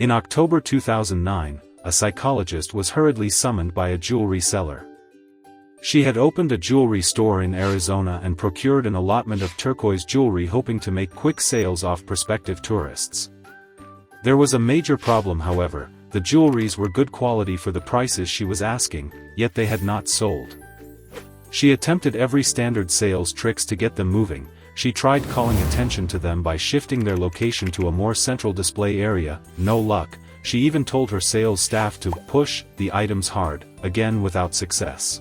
In October 2009, a psychologist was hurriedly summoned by a jewelry seller. She had opened a jewelry store in Arizona and procured an allotment of turquoise jewelry hoping to make quick sales off prospective tourists. There was a major problem, however. The jewelries were good quality for the prices she was asking, yet they had not sold. She attempted every standard sales tricks to get them moving. She tried calling attention to them by shifting their location to a more central display area. No luck. She even told her sales staff to push the items hard, again without success.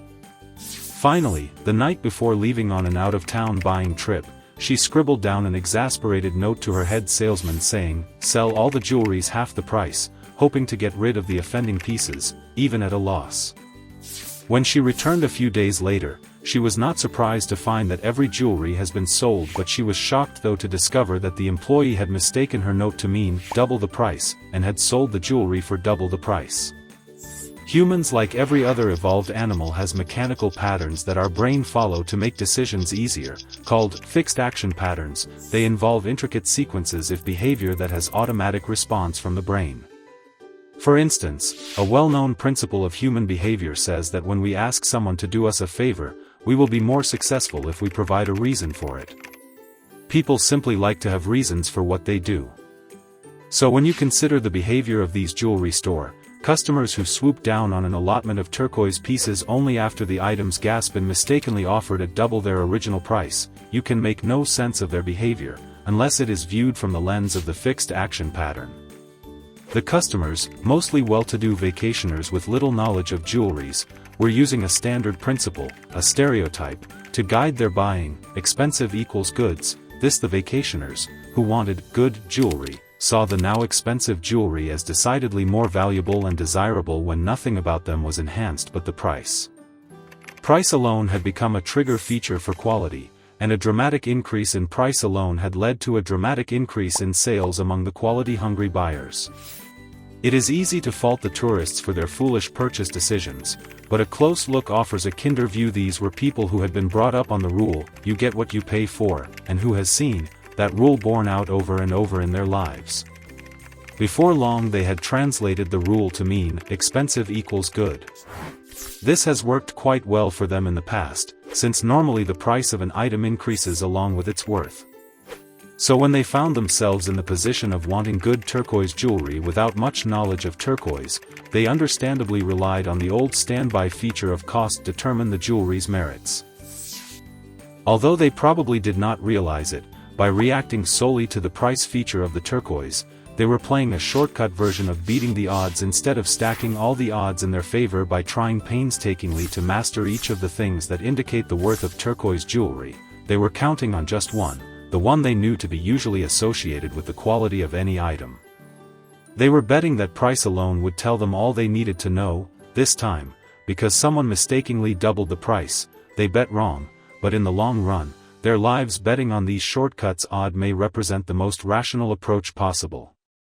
Finally, the night before leaving on an out-of-town buying trip, she scribbled down an exasperated note to her head salesman saying, "Sell all the jewelries half the price," hoping to get rid of the offending pieces, even at a loss. When she returned a few days later, she was not surprised to find that every jewelry has been sold, but she was shocked though to discover that the employee had mistaken her note to mean double the price, and had sold the jewelry for double the price. Humans, like every other evolved animal, has mechanical patterns that our brain follow to make decisions easier, called fixed action patterns. They involve intricate sequences of behavior that has automatic response from the brain. For instance, a well-known principle of human behavior says that when we ask someone to do us a favor, we will be more successful if we provide a reason for it. People simply like to have reasons for what they do. So when you consider the behavior of these jewelry store customers who swoop down on an allotment of turquoise pieces only after the items been mistakenly offered at double their original price, you can make no sense of their behavior, unless it is viewed from the lens of the fixed action pattern. The customers, mostly well-to-do vacationers with little knowledge of jewelries, were using a standard principle, a stereotype, to guide their buying. Expensive equals goods. This, the vacationers, who wanted good jewelry, saw the now expensive jewelry as decidedly more valuable and desirable when nothing about them was enhanced but the price. Price alone had become a trigger feature for quality, and a dramatic increase in price alone had led to a dramatic increase in sales among the quality-hungry buyers. It is easy to fault the tourists for their foolish purchase decisions, but a close look offers a kinder view. These were people who had been brought up on the rule, "You get what you pay for," and who has seen that rule borne out over and over in their lives. Before long they had translated the rule to mean, expensive equals good. This has worked quite well for them in the past, since normally the price of an item increases along with its worth. So when they found themselves in the position of wanting good turquoise jewelry without much knowledge of turquoise, they understandably relied on the old standby feature of cost to determine the jewelry's merits. Although they probably did not realize it, by reacting solely to the price feature of the turquoise, they were playing a shortcut version of beating the odds instead of stacking all the odds in their favor by trying painstakingly to master each of the things that indicate the worth of turquoise jewelry. They were counting on just one, the one they knew to be usually associated with the quality of any item. They were betting that price alone would tell them all they needed to know. This time, because someone mistakenly doubled the price, they bet wrong, but in the long run, their lives betting on these shortcuts odd may represent the most rational approach possible.